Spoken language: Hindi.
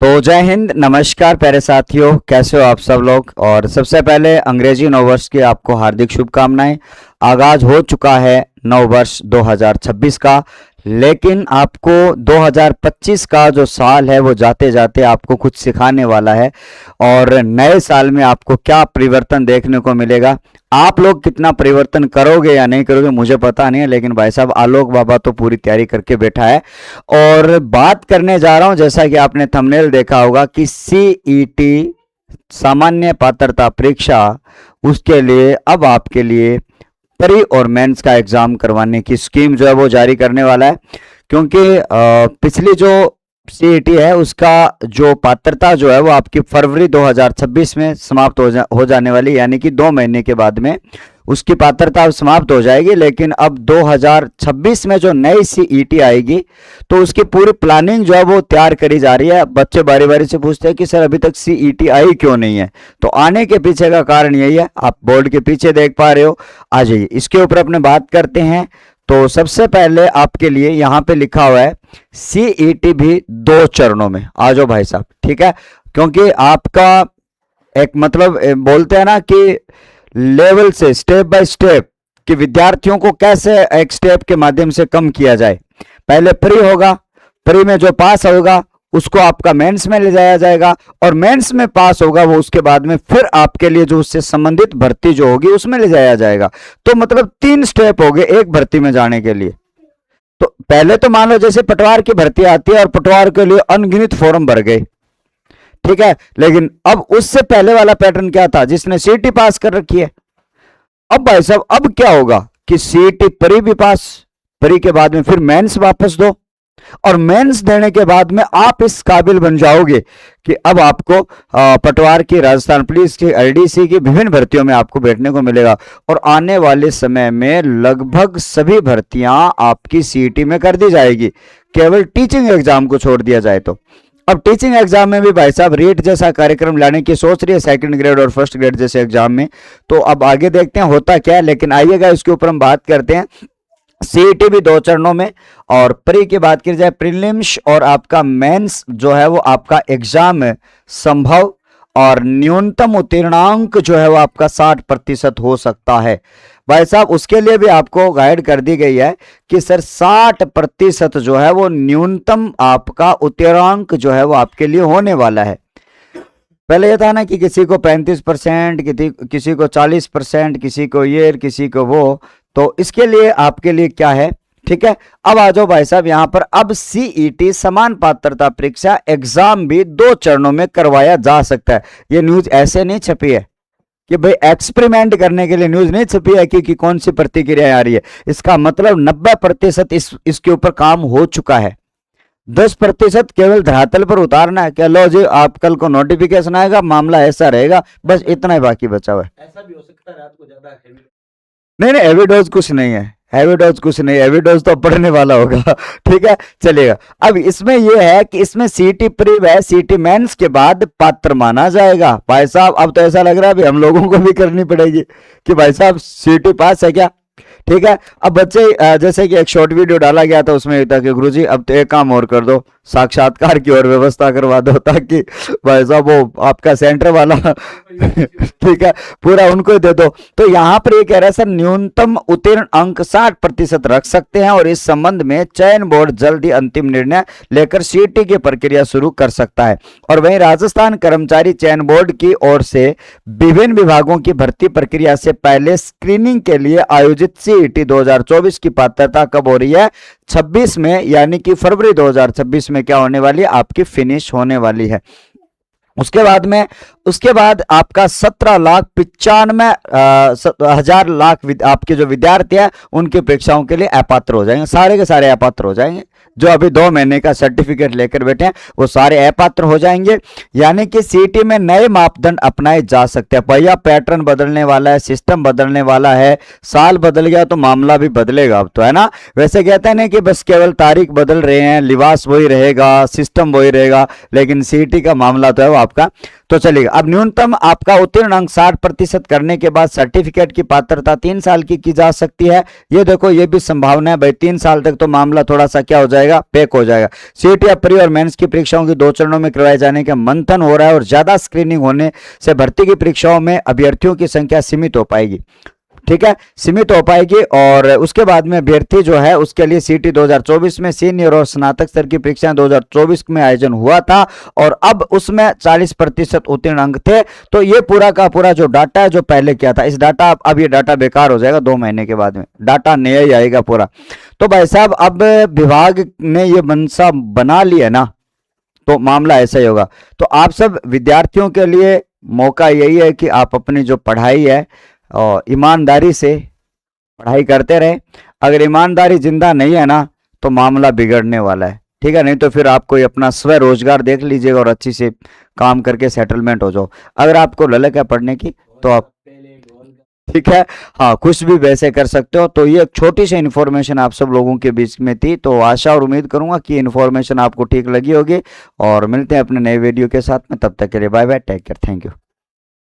तो जय हिंद, नमस्कार प्यारे साथियों, कैसे हो आप सब लोग। और सबसे पहले अंग्रेजी नववर्ष की आपको हार्दिक शुभकामनाएं। आगाज हो चुका है नववर्ष 2026 का, लेकिन आपको 2025 का जो साल है वो जाते जाते आपको कुछ सिखाने वाला है। और नए साल में आपको क्या परिवर्तन देखने को मिलेगा, आप लोग कितना परिवर्तन करोगे या नहीं करोगे मुझे पता नहीं है, लेकिन भाई साहब आलोक बाबा तो पूरी तैयारी करके बैठा है। और बात करने जा रहा हूं, जैसा कि आपने थंबनेल देखा होगा कि सीईटी सामान्य पात्रता परीक्षा, उसके लिए अब आपके लिए प्री और मेंस का एग्जाम करवाने की स्कीम जो है वो जारी करने वाला है। क्योंकि पिछली जो सीईटी है उसका जो पात्रता जो है वो आपकी फरवरी 2026 में समाप्त हो जाने वाली, यानी कि 2 महीने के बाद में उसकी पात्रता अब समाप्त हो जाएगी। लेकिन अब 2026 में जो नई सीईटी आएगी तो उसकी पूरी प्लानिंग जो है वो तैयार करी जा रही है। बच्चे बारी बारी से पूछते हैं कि सर अभी तक सीईटी आई क्यों नहीं है, तो आने के पीछे का कारण यही है, आप बोर्ड के पीछे देख पा रहे हो। आ जाइए इसके ऊपर अपने बात करते हैं। तो सबसे पहले आपके लिए यहाँ पे लिखा हुआ है सीईटी भी 2 चरणों में। आ जाओ भाई साहब, ठीक है। क्योंकि आपका एक मतलब बोलते हैं ना कि लेवल से स्टेप बाय स्टेप कि विद्यार्थियों को कैसे एक स्टेप के माध्यम से कम किया जाए। पहले प्री होगा, प्री में जो पास होगा उसको आपका मेंस में ले जाया जाएगा, और मेंस में पास होगा वो उसके बाद में फिर आपके लिए जो उससे संबंधित भर्ती जो होगी उसमें ले जाया जाएगा। तो मतलब 3 स्टेप हो गए एक भर्ती में जाने के लिए। तो पहले तो मान लो जैसे पटवार की भर्ती आती है और पटवार के लिए अनगिनत फॉर्म भर गए, ठीक है। लेकिन अब उससे पहले वाला पैटर्न क्या था, जिसने सीईटी पास कर रखी है। अब भाई साहब अब क्या होगा कि सीईटी प्री भी पास, प्री के बाद में फिर मेंस वापस दो, और मेंस देने के बाद में आप इस काबिल बन जाओगे कि अब आपको पटवार की, राजस्थान पुलिस की, एलडीसी की विभिन्न भर्तियों में आपको बैठने को मिलेगा। और आने वाले समय में लगभग सभी भर्तियां आपकी सीईटी में कर दी जाएगी, केवल टीचिंग एग्जाम को छोड़ दिया जाए तो। अब टीचिंग एग्जाम में भी भाई साहब रीट जैसा कार्यक्रम लाने की सोच रही है, 2nd ग्रेड और 1st ग्रेड जैसे एग्जाम में। तो अब आगे देखते हैं होता क्या है, लेकिन आइएगा इसके ऊपर हम बात करते हैं। सीईटी भी 2 चरणों में, और प्री की बात की जाए, प्रीलिम्स और आपका मेंस जो है वो आपका एग्जाम संभव और न्यूनतम उत्तीर्णांक जो है वो आपका 60% हो सकता है। भाई साहब उसके लिए भी आपको गाइड कर दी गई है कि सर 60% जो है वो न्यूनतम आपका उत्तीर्णांक जो है वो आपके लिए होने वाला है। पहले ये था ना कि किसी को 35%, किसी को 40%, किसी को ये, किसी को वो। तो इसके लिए आपके लिए क्या है, ठीक है। अब आ जाओ भाई साहब यहाँ पर, अब सीईटी समान पात्रता परीक्षा एग्जाम भी 2 चरणों में करवाया जा सकता है। ये न्यूज ऐसे नहीं छपी है कि भाई एक्सपेरिमेंट करने के लिए न्यूज नहीं छपी है कि कौन सी प्रतिक्रिया आ रही है। इसका मतलब 90% इसके ऊपर काम हो चुका है। 10% केवल धरातल पर उतारना है। क्या लो जी आप कल को नोटिफिकेशन आएगा, मामला ऐसा रहेगा, बस इतना ही बाकी बचा हुआ है। ऐसा भी हो सकता है रात को ज्यादा हेवी। नहीं नहीं, हैवी डोज कुछ नहीं है, हैवी डोज कुछ नहीं, हैवी डोज तो पढ़ने वाला होगा ठीक है, चलेगा। अब इसमें यह है कि इसमें सीईटी प्री व सीईटी मेंस के बाद पात्र माना जाएगा। भाई साहब अब तो ऐसा लग रहा है अभी हम लोगों को भी करनी पड़ेगी कि भाई साहब सीईटी पास है क्या, ठीक है। अब बच्चे जैसे कि एक शॉर्ट वीडियो डाला गया था, उसमें था कि गुरुजी अब तो एक काम और कर दो, साक्षात्कार की और व्यवस्था करवा दो, ताकि भाई साहब वो आपका सेंटर वाला ठीक है पूरा उनको ही दे दो। तो यहाँ पर ये कह रहा है सर न्यूनतम उत्तीर्ण अंक 60% रख सकते हैं, और इस संबंध में चयन बोर्ड जल्द ही अंतिम निर्णय लेकर सीईटी की प्रक्रिया शुरू कर सकता है। और वहीं राजस्थान कर्मचारी चयन बोर्ड की ओर से विभिन्न विभागों की भर्ती प्रक्रिया से पहले स्क्रीनिंग के लिए आयोजित सीईटी 2024 की पात्रता कब हो रही है, 26 में, यानी कि फरवरी 2026 में क्या होने वाली है, आपकी फिनिश होने वाली है। उसके बाद आपका 17,95,000 आपके जो विद्यार्थी है उनकी परीक्षाओं के लिए अपात्र हो जाएंगे, सारे के सारे अपात्र हो जाएंगे। जो अभी 2 महीने का सर्टिफिकेट लेकर बैठे हैं वो सारे अपात्र हो जाएंगे। यानी कि सीईटी में नए मापदंड अपनाए जा सकते हैं। भैया पैटर्न बदलने वाला है, सिस्टम बदलने वाला है, साल बदल गया तो मामला भी बदलेगा अब तो, है ना। वैसे कहते हैं ना कि बस केवल तारीख बदल रहे हैं, लिबास वही रहेगा, सिस्टम वही रहेगा, लेकिन सीईटी का मामला तो है वो आपका तो चलिए, अब न्यूनतम आपका उत्तीर्ण अंक 60% करने के बाद सर्टिफिकेट की पात्रता 3 साल की जा सकती है। ये देखो, ये भी संभावना है भाई, 3 साल तक तो मामला थोड़ा सा क्या हो जाएगा, पैक हो जाएगा। सीईटी या प्री और मेंस की परीक्षाओं की 2 चरणों में करवाए जाने का मंथन हो रहा है और ज्यादा स्क्रीनिंग होने से भर्ती की परीक्षाओं में अभ्यर्थियों की संख्या सीमित हो पाएगी। ठीक है, सीमित हो पाएगी। और उसके बाद में अभ्यर्थी जो है उसके लिए सीटी 2024 में सीनियर और स्नातक स्तर की परीक्षाएं 2024 में आयोजन हुआ था और अब उसमें 40% उत्तीर्ण अंक थे। तो ये पूरा का पूरा जो डाटा है जो पहले किया था, इस डाटा अब ये डाटा बेकार हो जाएगा 2 महीने के बाद में, डाटा नया ही आएगा पूरा। तो भाई साहब, अब विभाग ने ये मनसा बना लिया ना, तो मामला ऐसा ही होगा। तो आप सब विद्यार्थियों के लिए मौका यही है कि आप अपनी जो पढ़ाई है और ईमानदारी से पढ़ाई करते रहे। अगर ईमानदारी जिंदा नहीं है ना, तो मामला बिगड़ने वाला है। ठीक है, नहीं तो फिर आप कोई अपना स्वरोजगार देख लीजिएगा और अच्छी से काम करके सेटलमेंट हो जाओ। अगर आपको ललक है पढ़ने की तो आप, ठीक है, हाँ, कुछ भी वैसे कर सकते हो। तो ये एक छोटी सी इन्फॉर्मेशन आप सब लोगों के बीच में थी। तो आशा और उम्मीद करूंगा कि इन्फॉर्मेशन आपको ठीक लगी होगी और मिलते हैं अपने नए वीडियो के साथ में। तब तक के लिए bye bye, take care, thank you.